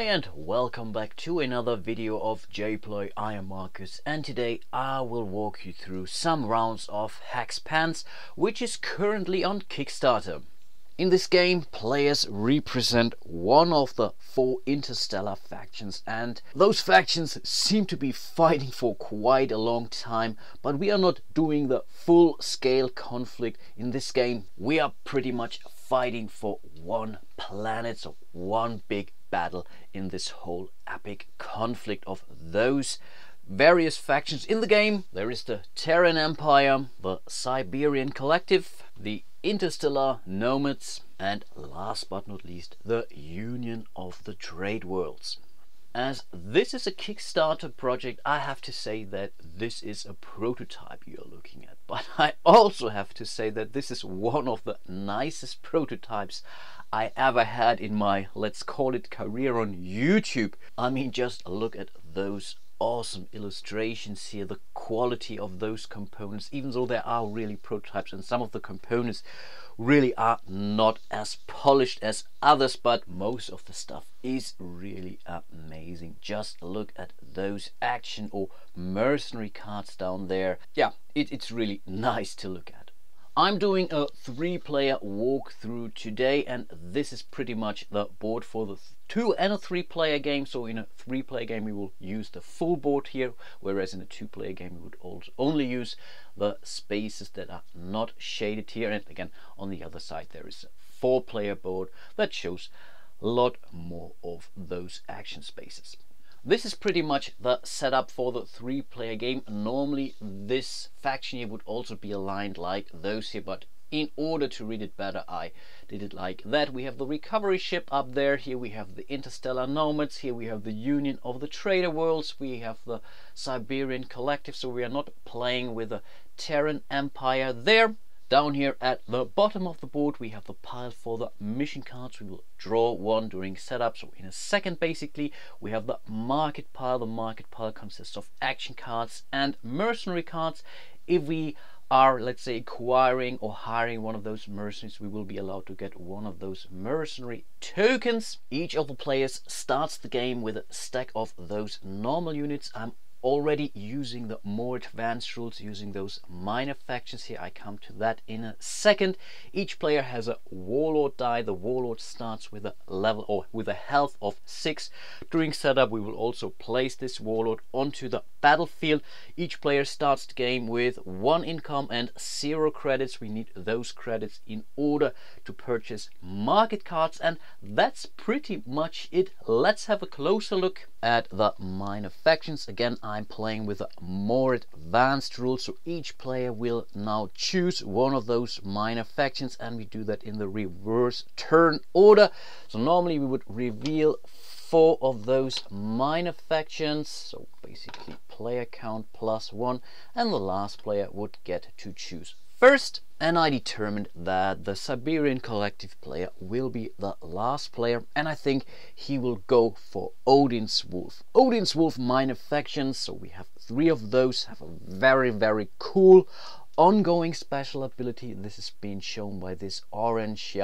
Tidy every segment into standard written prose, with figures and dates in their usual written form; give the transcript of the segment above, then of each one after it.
Hi and welcome back to another video of jPlay. I am Marcus and today I will walk you through some rounds of Hexpanse, which is currently on Kickstarter. In this game, players represent one of the 4 interstellar factions, and those factions seem to be fighting for quite a long time, but we are not doing the full-scale conflict in this game. We are pretty much fighting for one planet, so one big battle in this whole epic conflict of those various factions in the game. There is the Terran Empire, the Siberian Collective, the Interstellar Nomads, and last but not least, the Union of the Trade Worlds. As this is a Kickstarter project, I have to say that this is a prototype you're looking at. But I also have to say that this is one of the nicest prototypes I ever had in my, let's call it, career on YouTube. I mean, just look at those awesome illustrations here, the quality of those components, even though there are really prototypes and some of the components really are not as polished as others, but most of the stuff is really amazing. Just look at those action or mercenary cards down there. Yeah, it's really nice to look at. I'm doing a 3-player walkthrough today, and this is pretty much the board for the 2 and a 3-player game. So in a 3-player game we will use the full board here, whereas in a 2-player game we would also only use the spaces that are not shaded here. And again, on the other side there is a 4-player board that shows a lot more of those action spaces. This is pretty much the setup for the 3-player game. Normally this faction here would also be aligned like those here, but in order to read it better I did it like that. We have the recovery ship up there. Here we have the Interstellar Nomads. Here we have the Union of the Trader Worlds. We have the Siberian Collective, so we are not playing with the Terran Empire there. Down here at the bottom of the board we have the pile for the mission cards. We will draw one during setup, so in a second basically. We have the market pile. The market pile consists of action cards and mercenary cards. If we are, let's say, acquiring or hiring one of those mercenaries, we will be allowed to get one of those mercenary tokens. Each of the players starts the game with a stack of those normal units. I'm already using the more advanced rules, using those minor factions here. I come to that in a second. Each player has a warlord die. The warlord starts with a level or with a health of 6. During setup we will also place this warlord onto the battlefield. Each player starts the game with 1 income and 0 credits. We need those credits in order to purchase market cards, and that's pretty much it. Let's have a closer look at the minor factions. Again, I'm playing with a more advanced rules, so each player will now choose one of those minor factions, and we do that in the reverse turn order. So normally we would reveal 4 of those minor factions, so basically player count +1, and the last player would get to choose first. And I determined that the Siberian Collective player will be the last player, and I think he will go for Odin's Wolf. Odin's Wolf minor factions, so we have 3 of those, have a very cool ongoing special ability. This is being shown by this orange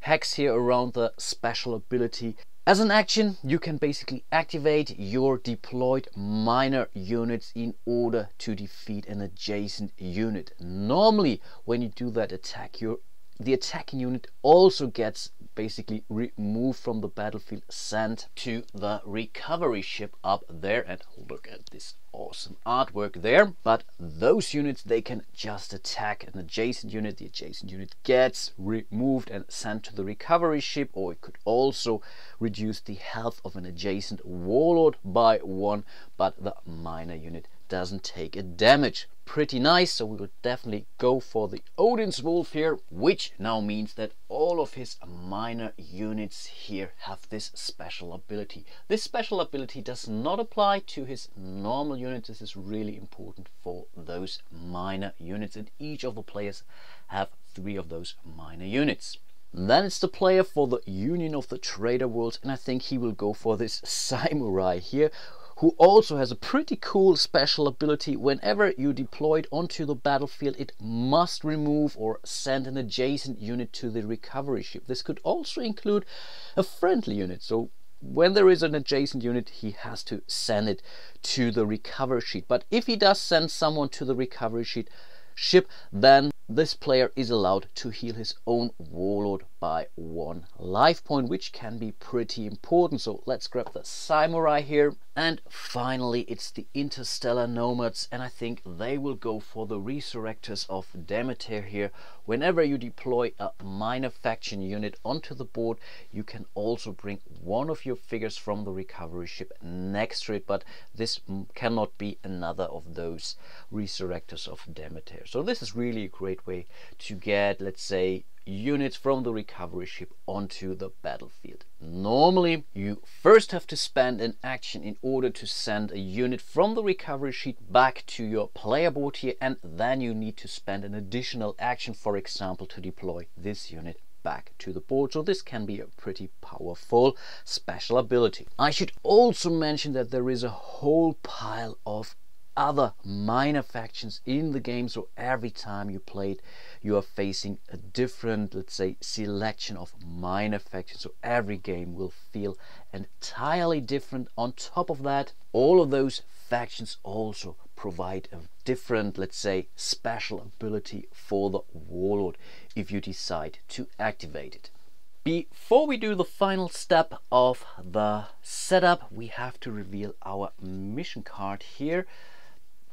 hex here around the special ability. As an action, you can basically activate your deployed minor units in order to defeat an adjacent unit. Normally, when you do that attack, the attacking unit also gets basically removed from the battlefield, sent to the recovery ship up there. And look at this awesome artwork there. But those units, they can just attack an adjacent unit. The adjacent unit gets removed and sent to the recovery ship, or it could also reduce the health of an adjacent warlord by 1, but the minor unit doesn't take a damage. Pretty nice, so we will definitely go for the Odin's Wolf here, which now means that all of his minor units here have this special ability. This special ability does not apply to his normal units. This is really important for those minor units, and each of the players have 3 of those minor units. Then it's the player for the Union of the Trader Worlds, and I think he will go for this samurai here, who also has a pretty cool special ability. Whenever you deploy it onto the battlefield, it must remove or send an adjacent unit to the recovery ship. This could also include a friendly unit, so when there is an adjacent unit, he has to send it to the recovery sheet. But if he does send someone to the recovery ship, then this player is allowed to heal his own warlord by 1 life point, which can be pretty important. So let's grab the samurai here. And finally, it's the Interstellar Nomads, and I think they will go for the resurrectors of Demeter here. Whenever you deploy a minor faction unit onto the board, you can also bring one of your figures from the recovery ship next to it, but this cannot be another of those resurrectors of Demeter. So this is really a great way to get, let's say, units from the recovery ship onto the battlefield. Normally you first have to spend an action in order to send a unit from the recovery sheet back to your player board here, and then you need to spend an additional action, for example, to deploy this unit back to the board. So this can be a pretty powerful special ability. I should also mention that there is a whole pile of other minor factions in the game, so every time you play it, you are facing a different, let's say, selection of minor factions. So every game will feel entirely different. On top of that, all of those factions also provide a different, let's say, special ability for the warlord if you decide to activate it. Before we do the final step of the setup, we have to reveal our mission card here.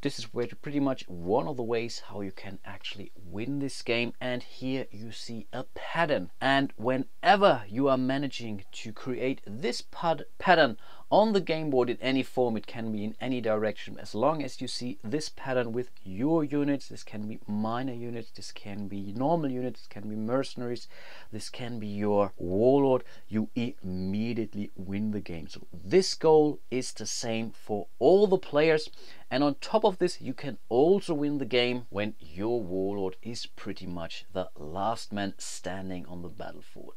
This is where pretty much one of the ways how you can actually win this game, and here you see a pattern, and whenever you are managing to create this pattern on the game board in any form, it can be in any direction, as long as you see this pattern with your units. This can be minor units, this can be normal units, this can be mercenaries, this can be your warlord, you immediately win the game. So this goal is the same for all the players, and on top of this, you can also win the game when your warlord is pretty much the last man standing on the battlefield.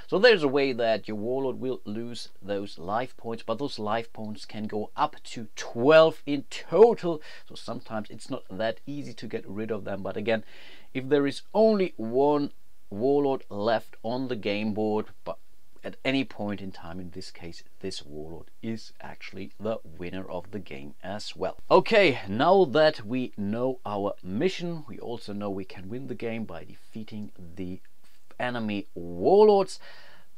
So there's a way that your warlord will lose those life points, but those life points can go up to 12 in total. So sometimes it's not that easy to get rid of them. But again, if there is only one warlord left on the game board, but at any point in time, in this case, this warlord is actually the winner of the game as well. Okay, now that we know our mission, we also know we can win the game by defeating the enemy warlords.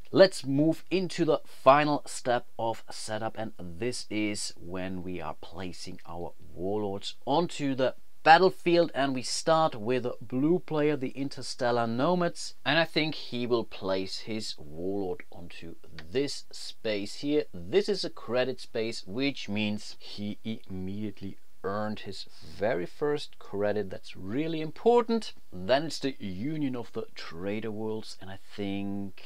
Let's move into the final step of setup, and this is when we are placing our warlords onto the battlefield, and we start with a blue player, the Interstellar Nomads, and I think he will place his warlord onto this space here. This is a credit space, which means he immediately earned his very first credit. That's really important. Then it's the Union of the Trader Worlds, and I think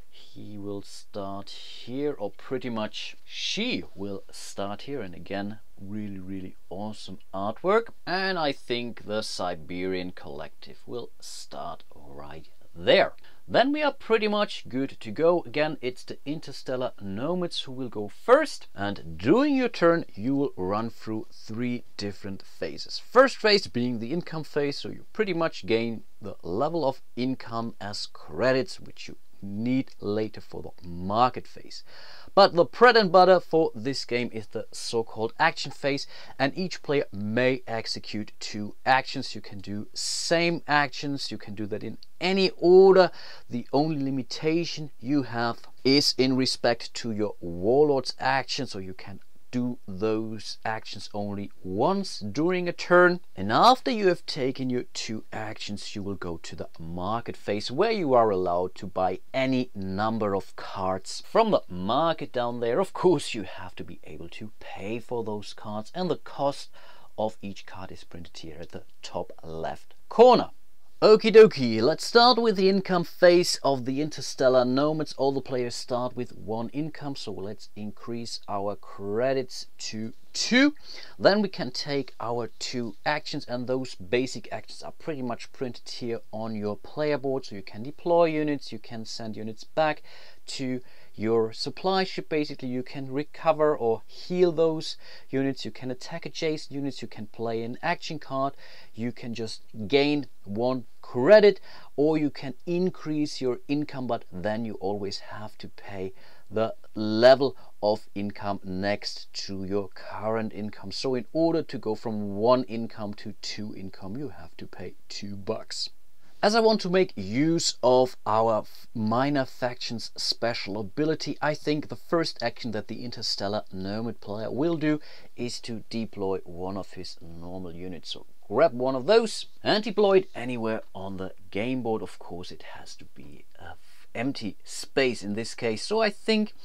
he will start here, or pretty much she will start here. And again, really awesome artwork. And I think the Siberian Collective will start right there. Then we are pretty much good to go. Again, it's the Interstellar Nomads who will go first, and during your turn you will run through 3 different phases. First phase being the income phase, so you pretty much gain the level of income as credits, which you need later for the market phase. But the bread and butter for this game is the so-called action phase, and each player may execute 2 actions. You can do same actions, you can do that in any order. The only limitation you have is in respect to your warlord's action, so you can do those actions only once during a turn. And after you have taken your 2 actions, you will go to the market phase, where you are allowed to buy any number of cards from the market down there. Of course, you have to be able to pay for those cards, and the cost of each card is printed here at the top left corner. Okie dokie, let's start with the income phase of the Interstellar Nomads. All the players start with 1 income, so let's increase our credits to 2. Then we can take our 2 actions, and those basic actions are pretty much printed here on your player board. So you can deploy units, you can send units back to your supply ship. Basically, you can recover or heal those units, you can attack adjacent units, you can play an action card, you can just gain 1 credit, or you can increase your income, but then you always have to pay the level of income next to your current income. So in order to go from 1 income to 2 income, you have to pay $2. As I want to make use of our minor factions special ability, I think the first action that the Interstellar Nomad player will do is to deploy one of his normal units. So grab one of those and deploy it anywhere on the game board. Of course, it has to be an empty space in this case. So I think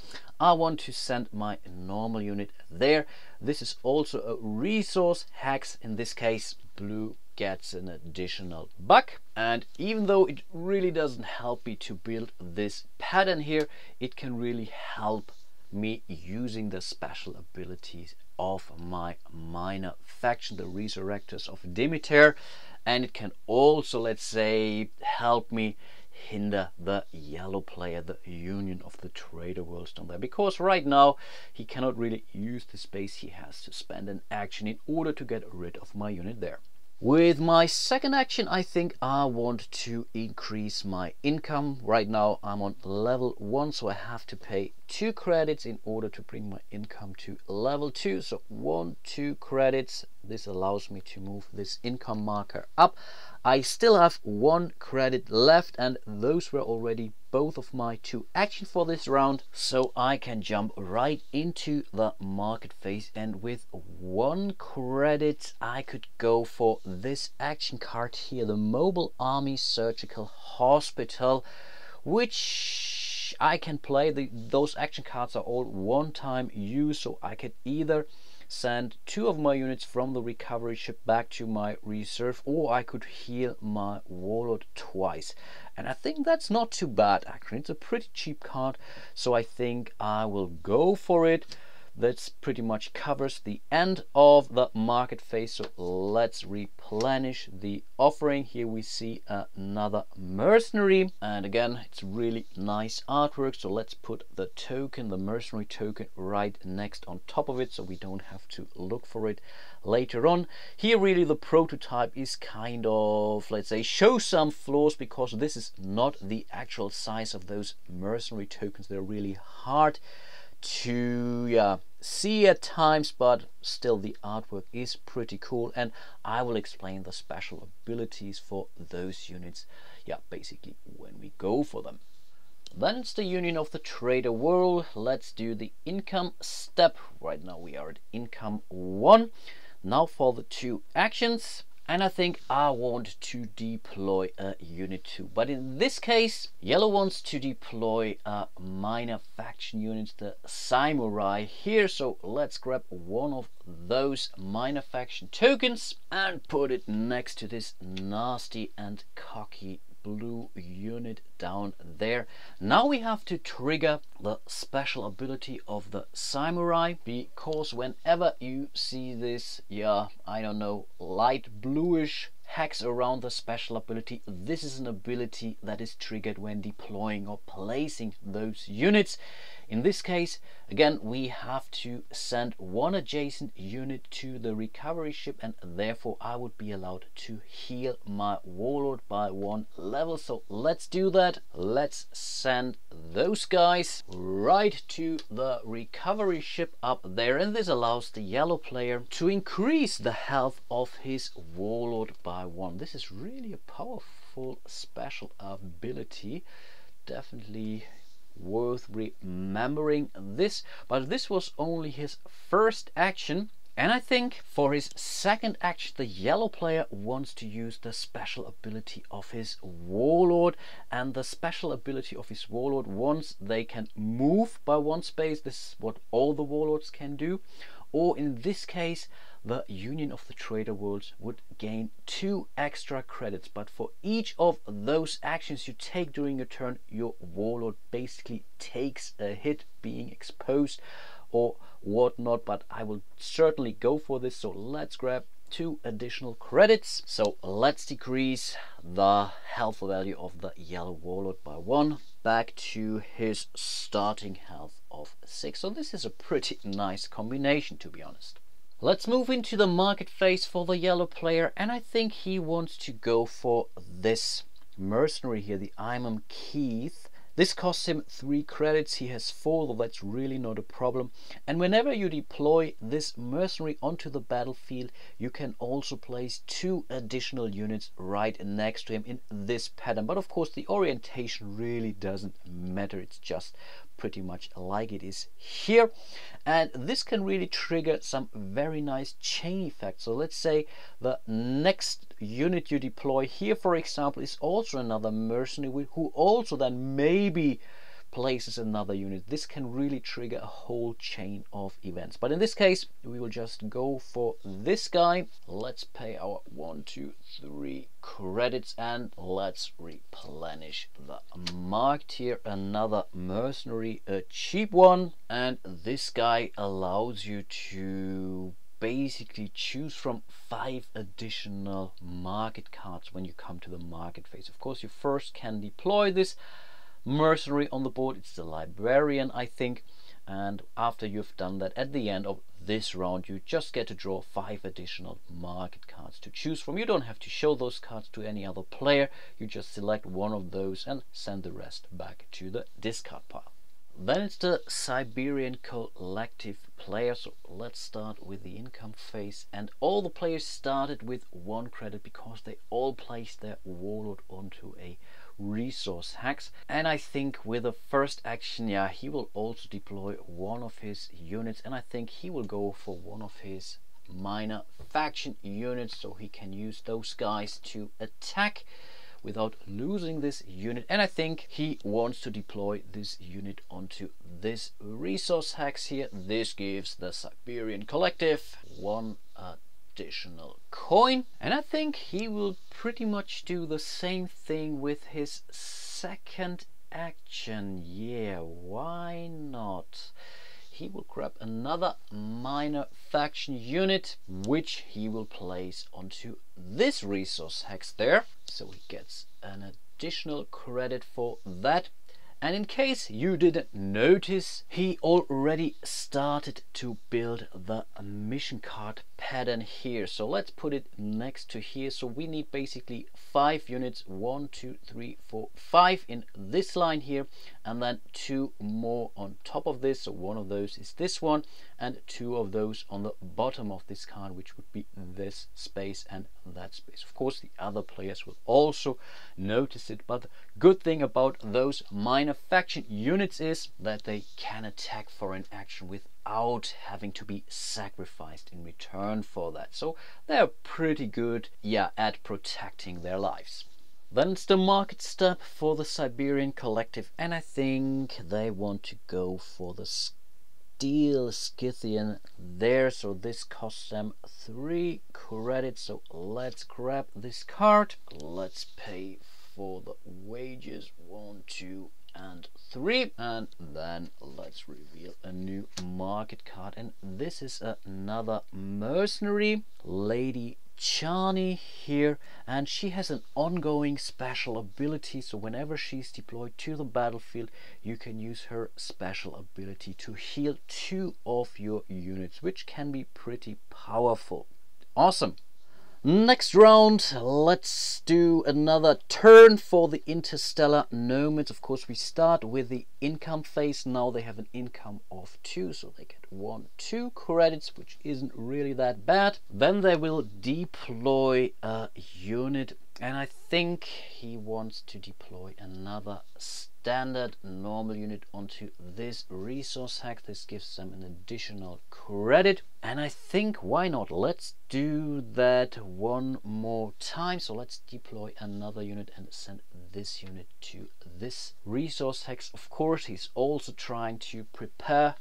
I want to send my normal unit there. This is also a resource hex. In this case, blue gets an additional buck, and even though it really doesn't help me to build this pattern here, it can really help me using the special abilities of my minor faction, the Resurrectors of Demeter, and it can also, let's say, help me hinder the yellow player, the Union of the Trader Worlds down there, because right now he cannot really use the space. He has to spend an action in order to get rid of my unit there. With my second action, I think I want to increase my income. Right now I'm on level 1, so I have to pay 2 credits in order to bring my income to level 2. So 1, 2 credits. This allows me to move this income marker up. I still have 1 credit left, and those were already both of my 2 actions for this round, so I can jump right into the market phase, and with 1 credit I could go for this action card here, the Mobile Army Surgical Hospital, which I can play. Those action cards are all one-time use, so I could either send 2 of my units from the recovery ship back to my reserve, or I could heal my warlord twice, and I think that's not too bad actually. It's a pretty cheap card, so I think I will go for it. That's pretty much covers the end of the market phase, so let's replenish the offering. Here we see another mercenary, and again it's really nice artwork, so let's put the token, the mercenary token, right next on top of it, so we don't have to look for it later on. Here really the prototype is kind of, let's say, show some flaws, because this is not the actual size of those mercenary tokens. They're really hard to see at times, but still the artwork is pretty cool, and I will explain the special abilities for those units basically when we go for them. Then it's the Union of the Trader World. Let's do the income step. Right now we are at income 1. Now for the 2 actions, and I think I want to deploy a unit 2, but in this case yellow wants to deploy a minor faction unit, the Samurai here. So let's grab one of those minor faction tokens and put it next to this nasty and cocky blue unit down there. Now we have to trigger the special ability of the Samurai, because whenever you see this, I don't know, light bluish hex around the special ability, this is an ability that is triggered when deploying or placing those units. In this case, again, we have to send 1 adjacent unit to the recovery ship, and therefore I would be allowed to heal my warlord by 1 level. So let's do that. Let's send those guys right to the recovery ship up there, and this allows the yellow player to increase the health of his warlord by 1. This is really a powerful special ability, definitely worth remembering this. But this was only his first action, and I think for his second action the yellow player wants to use the special ability of his warlord, and the special ability of his warlord, once they can move by 1 space, this is what all the warlords can do, or in this case the Union of the Trader Worlds would gain 2 extra credits. But for each of those actions you take during your turn, your warlord basically takes a hit, being exposed or whatnot, but I will certainly go for this. So let's grab 2 additional credits. So let's decrease the health value of the yellow warlord by 1 back to his starting health of 6. So this is a pretty nice combination, to be honest. Let's move into the market phase for the yellow player, and I think he wants to go for this mercenary here, the Imam Keith, This costs him 3 credits. He has 4, though that's really not a problem. And whenever you deploy this mercenary onto the battlefield, you can also place 2 additional units right next to him in this pattern. But of course the orientation really doesn't matter. It's just pretty much like it is here. And this can really trigger some very nice chain effects. So let's say the next unit you deploy here, for example, is also another mercenary who also then maybe places another unit. This can really trigger a whole chain of events. But in this case, we will just go for this guy. Let's pay our 1, 2, 3 credits and let's replenish the market here. Another mercenary, a cheap one. And this guy allows you to basically choose from 5 additional market cards when you come to the market phase. Of course, you first can deploy this mercenary on the board. It's the librarian, I think, and after you've done that, at the end of this round, you just get to draw 5 additional market cards to choose from. You don't have to show those cards to any other player. You just select one of those and send the rest back to the discard pile. Then it's the Siberian Collective player. So let's start with the income phase, and all the players started with 1 credit because they all placed their warlord onto a resource hex. And I think with the first action, yeah, he will also deploy one of his units, and I think he will go for one of his minor faction units so he can use those guys to attack without losing this unit. And I think he wants to deploy this unit onto this resource hex here. This gives the Siberian Collective 1 additional coin, and I think he will pretty much do the same thing with his second action. Yeah, why not? He will grab another minor faction unit, which he will place onto this resource hex there, so he gets an additional credit for that. And in case you didn't notice, he already started to build the mission card pattern here. So let's put it next to here. So we need basically 5 units, 1, 2, 3, 4, 5 in this line here, and then 2 more on top of this. So one of those is this one, and 2 of those on the bottom of this card, which would be this space and that space. Of course, the other players will also notice it, but the good thing about those minor faction units is that they can attack for an action without having to be sacrificed in return for that. So they're pretty good, yeah, at protecting their lives. Then it's the market step for the Siberian Collective, and I think they want to go for the Steel Scythian there. So this costs them 3 credits. So let's grab this card. Let's pay for the wages 1, 2, and 3, and then let's reveal a new market card. And this is another mercenary, Lady Chani here, and she has an ongoing special ability. So whenever she's deployed to the battlefield, you can use her special ability to heal 2 of your units, which can be pretty powerful. Awesome. Next round, let's do another turn for the Interstellar Nomads. Of course, we start with the income phase. Now they have an income of 2, so they get 1, 2 credits, which isn't really that bad. Then they will deploy a unit, and I think he wants to deploy another standard normal unit onto this resource hack. This gives them an additional credit, and I think why not, let's do that one more time. So let's deploy another unit and send this unit to this resource hex. Of course, he's also trying to prepare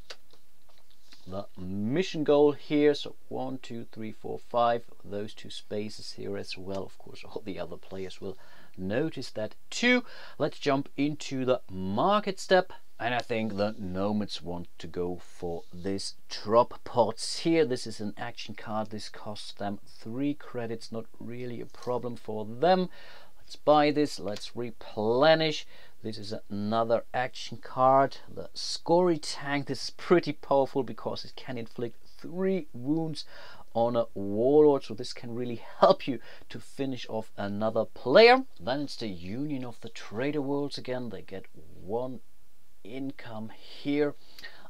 the mission goal here. So 1, 2, 3, 4, 5, those 2 spaces here as well. Of course, all the other players will notice that too. Let's jump into the market step, and I think the Nomads want to go for this drop pods here. This is an action card. This costs them 3 credits, not really a problem for them. Let's buy this, let's replenish. This is another action card, the Scory Tank. This is pretty powerful because it can inflict 3 wounds on a warlord, so this can really help you to finish off another player. Then it's the Union of the Trader Worlds again. They get 1 income here.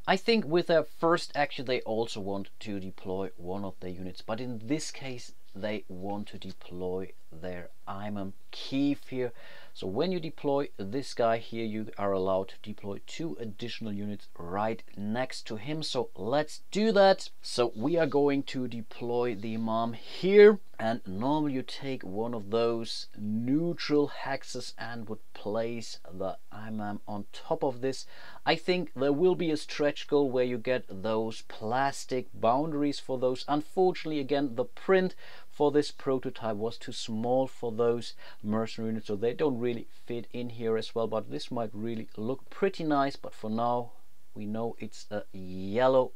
I think with their first action they also want to deploy one of their units, but in this case they want to deploy their Imam Keef here. So when you deploy this guy here, you are allowed to deploy 2 additional units right next to him. So let's do that. So we are going to deploy the Imam here, and normally you take one of those neutral hexes and would place the Imam on top of this. I think there will be a stretch goal where you get those plastic boundaries for those. Unfortunately, again, the print for this prototype was too small for those mercenary units, so they don't really fit in here as well, but this might really look pretty nice. But for now we know it's a yellow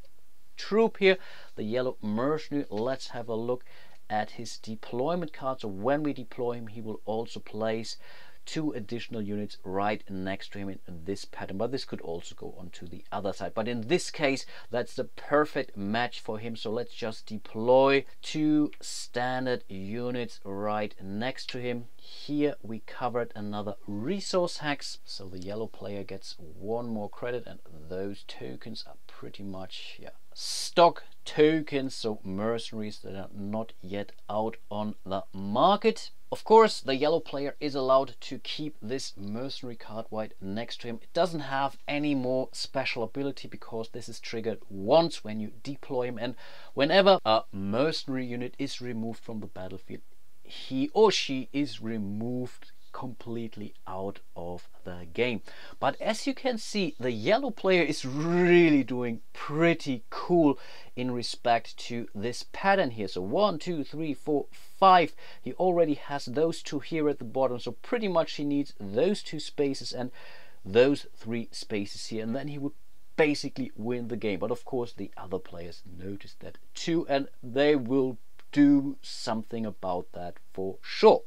troop here, the yellow mercenary. Let's have a look at his deployment card. So when we deploy him, he will also place 2 additional units right next to him in this pattern, but this could also go onto the other side. But in this case, that's the perfect match for him. So let's just deploy 2 standard units right next to him. Here we covered another resource hex, so the yellow player gets 1 more credit, and those tokens are pretty much stock tokens, so mercenaries that are not yet out on the market. Of course, the yellow player is allowed to keep this mercenary card right next to him. It doesn't have any more special ability because this is triggered once when you deploy him, and whenever a mercenary unit is removed from the battlefield, he or she is removed completely out of the game. But as you can see, the yellow player is really doing pretty cool in respect to this pattern here. So 1, 2, 3, 4, 5. He already has those 2 here at the bottom, so pretty much he needs those 2 spaces and those 3 spaces here, and then he would basically win the game. But of course the other players notice that too, and they will do something about that for sure.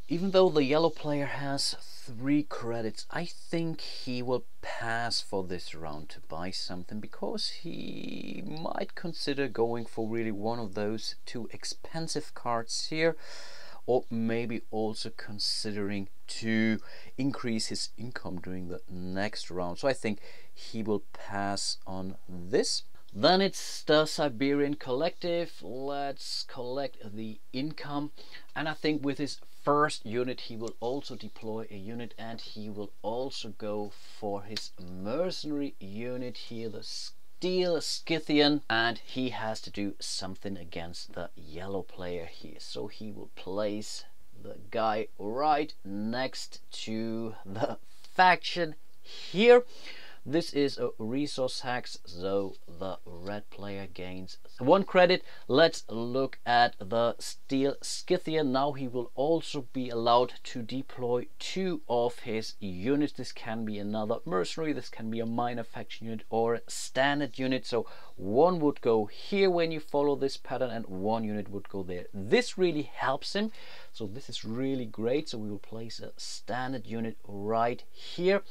Even though the yellow player has 3 credits, I think he will pass for this round to buy something, because he might consider going for really one of those 2 expensive cards here, or maybe also considering to increase his income during the next round. So I think he will pass on this. Then it's the Siberian Collective. Let's collect the income, and I think with his first unit he will also deploy a unit, and he will also go for his mercenary unit here, the Steel Scythian, and he has to do something against the yellow player here. So he will place the guy right next to the faction here. This is a resource hex, so the red player gains 1 credit. Let's look at the Steel Scythian. Now he will also be allowed to deploy 2 of his units. This can be another mercenary, this can be a minor faction unit or a standard unit. So 1 would go here when you follow this pattern, and 1 unit would go there. This really helps him, so this is really great. So we will place a standard unit right here,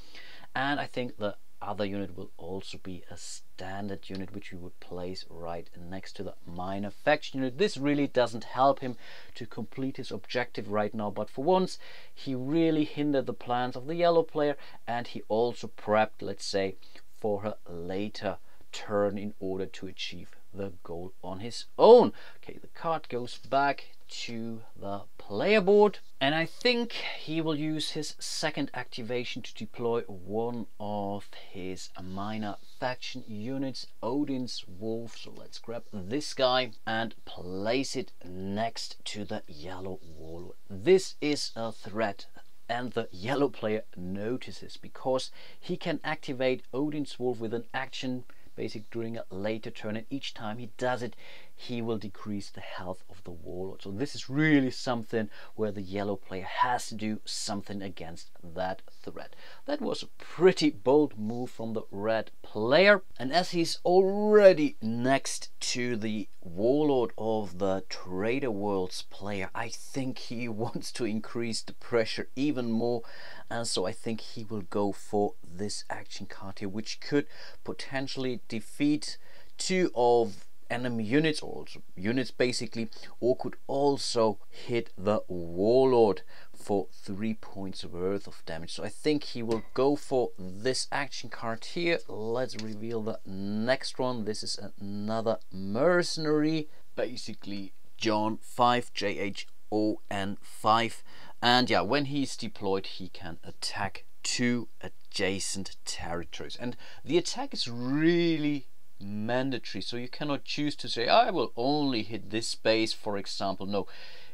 and I think the other unit will also be a standard unit, which we would place right next to the minor faction unit. This really doesn't help him to complete his objective right now, but for once he really hindered the plans of the yellow player, and he also prepped, let's say, for a later turn in order to achieve the goal on his own. Okay, the card goes back to the player board, and I think he will use his second activation to deploy 1 of his minor faction units, Odin's Wolf. So let's grab this guy and place it next to the yellow warlord. This is a threat, and the yellow player notices, because he can activate Odin's Wolf with an action basic during a later turn, and each time he does it he will decrease the health of the warlord. So this is really something where the yellow player has to do something against that threat. That was a pretty bold move from the red player, and as he's already next to the warlord of the Trader Worlds player, I think he wants to increase the pressure even more, and so I think he will go for this action card here, which could potentially defeat 2 of enemy units, or also units basically, or could also hit the warlord for 3 points worth of damage. So I think he will go for this action card here. Let's reveal the next one. This is another mercenary, basically John 5, JHON 5, and yeah, when he's deployed he can attack 2 adjacent territories, and the attack is really mandatory, so you cannot choose to say I will only hit this space, for example. No,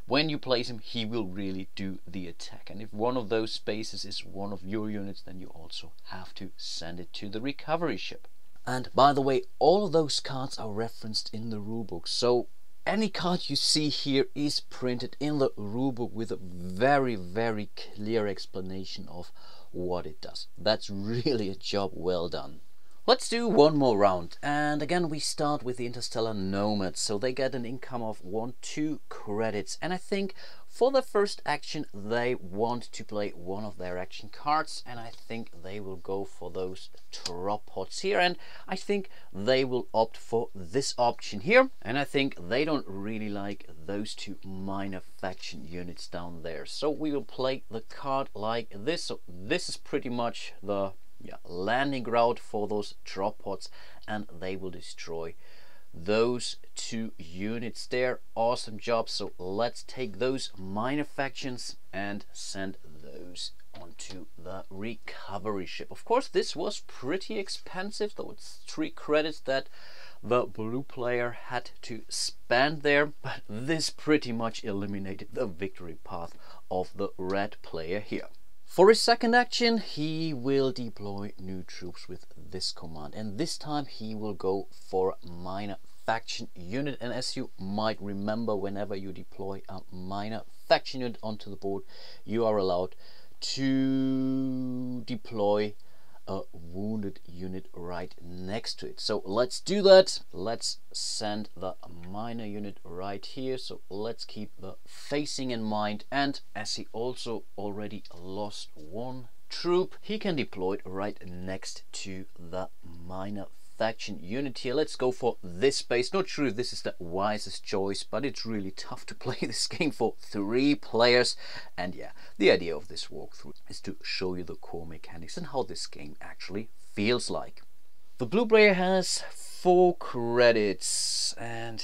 when you place him he will really do the attack, and if one of those spaces is one of your units, then you also have to send it to the recovery ship. And by the way, all of those cards are referenced in the rulebook, so any card you see here is printed in the rulebook with a very clear explanation of what it does. That's really a job well done. Let's do one more round, and again we start with the Interstellar Nomads. So they get an income of 2 credits, and I think for the first action they want to play one of their action cards, and I think they will go for those drop pods here, and I think they will opt for this option here, and I think they don't really like those 2 minor faction units down there. So we will play the card like this. So this is pretty much the landing route for those drop pods, and they will destroy those 2 units there. Awesome job. So let's take those minor factions and send those onto the recovery ship. Of course this was pretty expensive, though it's 3 credits that the blue player had to spend there, but this pretty much eliminated the victory path of the red player here. For his second action, he will deploy new troops with this command, and this time he will go for a minor faction unit. And as you might remember, whenever you deploy a minor faction unit onto the board, you are allowed to deploy a wounded unit right next to it. So let's do that. Let's send the minor unit right here. So let's keep the facing in mind, and as he also already lost 1 troop, he can deploy it right next to the minor faction unit here. Let's go for this space. Not sure if this is the wisest choice, but it's really tough to play this game for 3 players. And yeah, the idea of this walkthrough is to show you the core mechanics and how this game actually feels like. The blue player has 4 credits, and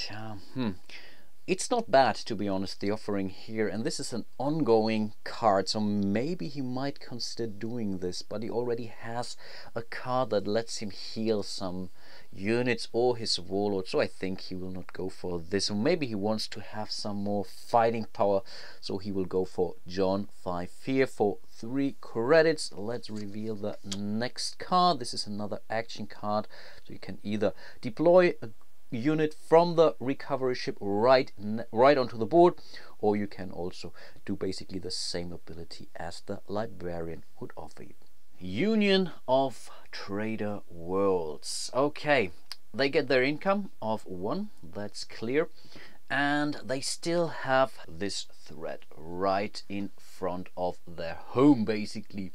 it's not bad, to be honest, the offering here, and this is an ongoing card, so maybe he might consider doing this, but he already has a card that lets him heal some units or his warlord, so I think he will not go for this. Or maybe he wants to have some more fighting power, so he will go for John 5 here for 3 credits. Let's reveal the next card. This is another action card, so you can either deploy a unit from the recovery ship right onto the board, or you can also do basically the same ability as the librarian would offer you. Union of Trader Worlds. Okay, they get their income of 1, that's clear, and they still have this threat right in front of their home basically.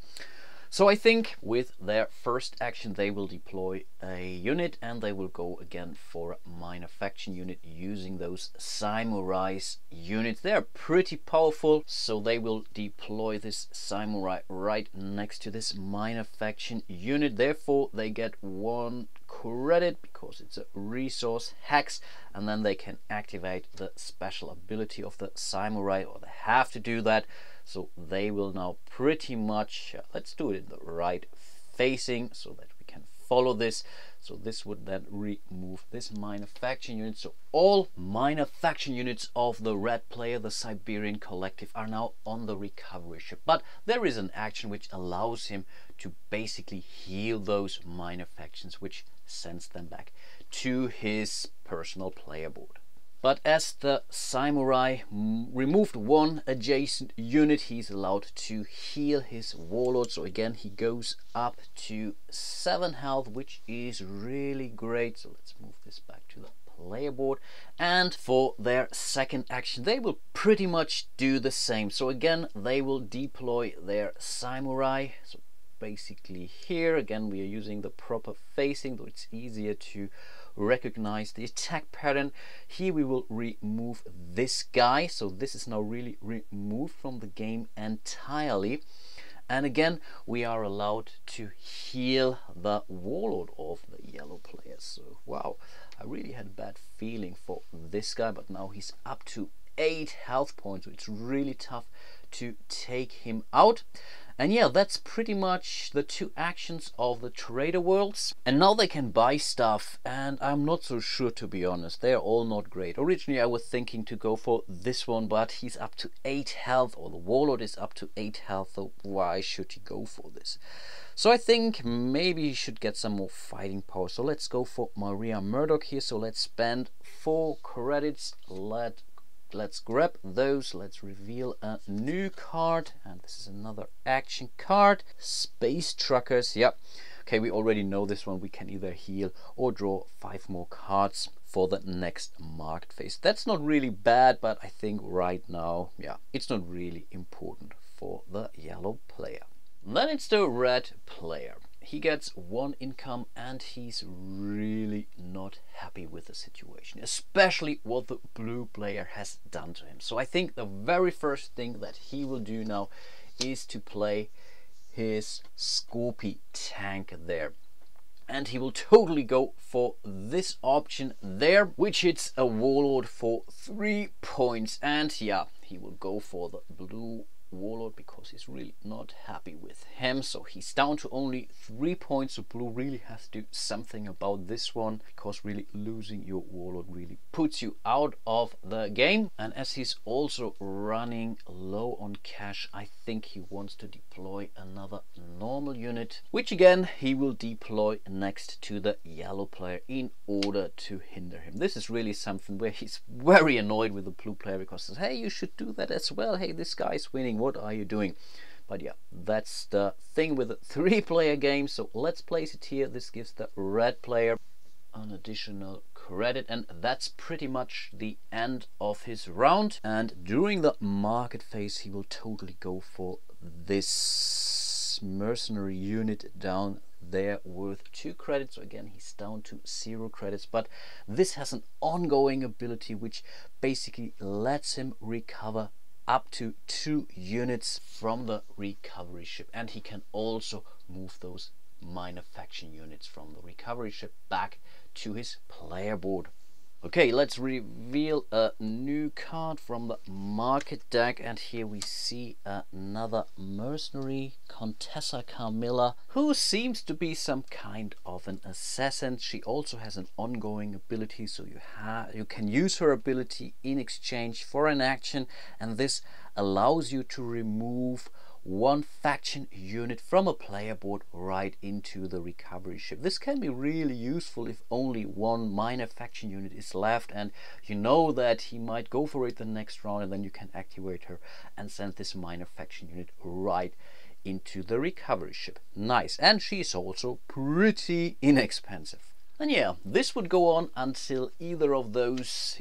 So I think with their first action they will deploy a unit, and they will go again for a minor faction unit using those samurais units. They are pretty powerful, so they will deploy this samurai right next to this minor faction unit. Therefore they get 1 credit because it's a resource hex, and then they can activate the special ability of the samurai, or they have to do that. So they will now pretty much, let's do it in the right facing so that we can follow this. So this would then remove this minor faction unit. So all minor faction units of the red player, the Siberian Collective, are now on the recovery ship. But there is an action which allows him to basically heal those minor factions, which sends them back to his personal player board. But as the samurai removed 1 adjacent unit, he's allowed to heal his warlord. So again, he goes up to 7 health, which is really great. So let's move this back to the player board. And for their second action, they will pretty much do the same. So again, they will deploy their samurai. So basically here, again, we are using the proper facing, though it's easier to recognize the attack pattern. Here we will remove this guy, so this is now really removed from the game entirely. And again, we are allowed to heal the warlord of the yellow players. So wow, I really had a bad feeling for this guy, but now he's up to 8 health points, so it's really tough to take him out. And yeah, that's pretty much the 2 actions of the trader worlds. And now they can buy stuff, and I'm not so sure, to be honest. They're all not great. Originally I was thinking to go for this one, but he's up to 8 health, or the warlord is up to 8 health, so why should he go for this? So I think maybe he should get some more fighting power. So let's go for Maria Murdoch here. So let's spend 4 credits. Let's grab those. Let's reveal a new card, and this is another action card. Space Truckers. Yep. Okay, we already know this one. We can either heal or draw 5 more cards for the next market phase. That's not really bad, but I think right now, yeah, it's not really important for the yellow player. Then it's the red player. He gets 1 income, and he's really not happy with the situation, especially what the blue player has done to him. So I think the very first thing that he will do now is to play his Scorpy tank there. And he will totally go for this option there, which hits a warlord for 3 points. And yeah, he will go for the blue warlord because he's really not happy with him. So he's down to only 3 points. So blue really has to do something about this one, because really losing your warlord really puts you out of the game. And as he's also running low on cash, I think he wants to deploy another normal unit, which again he will deploy next to the yellow player in order to hinder him. This is really something where he's very annoyed with the blue player, because he says, hey, you should do that as well. Hey, this guy's winning. What are you doing? But yeah, that's the thing with a 3-player game. So let's place it here. This gives the red player an additional credit, and that's pretty much the end of his round. And during the market phase, he will totally go for this mercenary unit down there worth 2 credits. So again, he's down to 0 credits, but this has an ongoing ability which basically lets him recover up to 2 units from the recovery ship, and he can also move those minor faction units from the recovery ship back to his player board. Okay, let's reveal a new card from the market deck, and here we see another mercenary, Contessa Carmilla, who seems to be some kind of an assassin. She also has an ongoing ability, so you can use her ability in exchange for an action, and this allows you to remove 1 faction unit from a player board right into the recovery ship. This can be really useful if only 1 minor faction unit is left, and you know that he might go for it the next round, and then you can activate her and send this minor faction unit right into the recovery ship. Nice. And she's also pretty inexpensive. And yeah, this would go on until either of those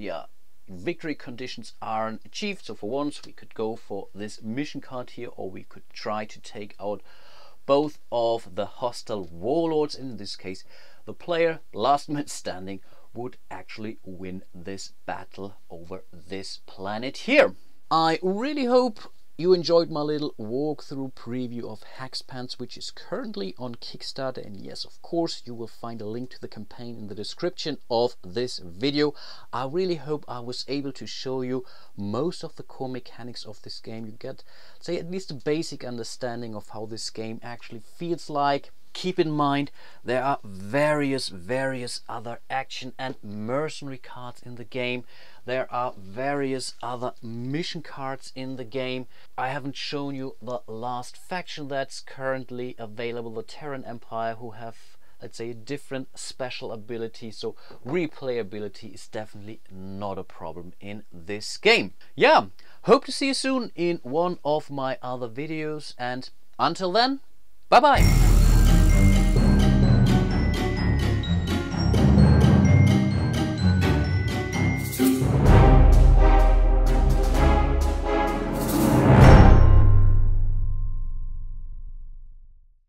victory conditions aren't achieved. So for once we could go for this mission card here, or we could try to take out both of the hostile warlords. In this case, the player, last man standing, would actually win this battle over this planet here. I really hope you enjoyed my little walkthrough preview of Hexpanse, which is currently on Kickstarter. And yes, of course, you will find a link to the campaign in the description of this video. I really hope I was able to show you most of the core mechanics of this game. You get, say, at least a basic understanding of how this game actually feels like. Keep in mind, there are various other action and mercenary cards in the game. There are various other mission cards in the game. I haven't shown you the last faction that's currently available, the Terran Empire, who have, let's say, a different special ability. So replayability is definitely not a problem in this game. Yeah, hope to see you soon in one of my other videos, and until then, bye bye.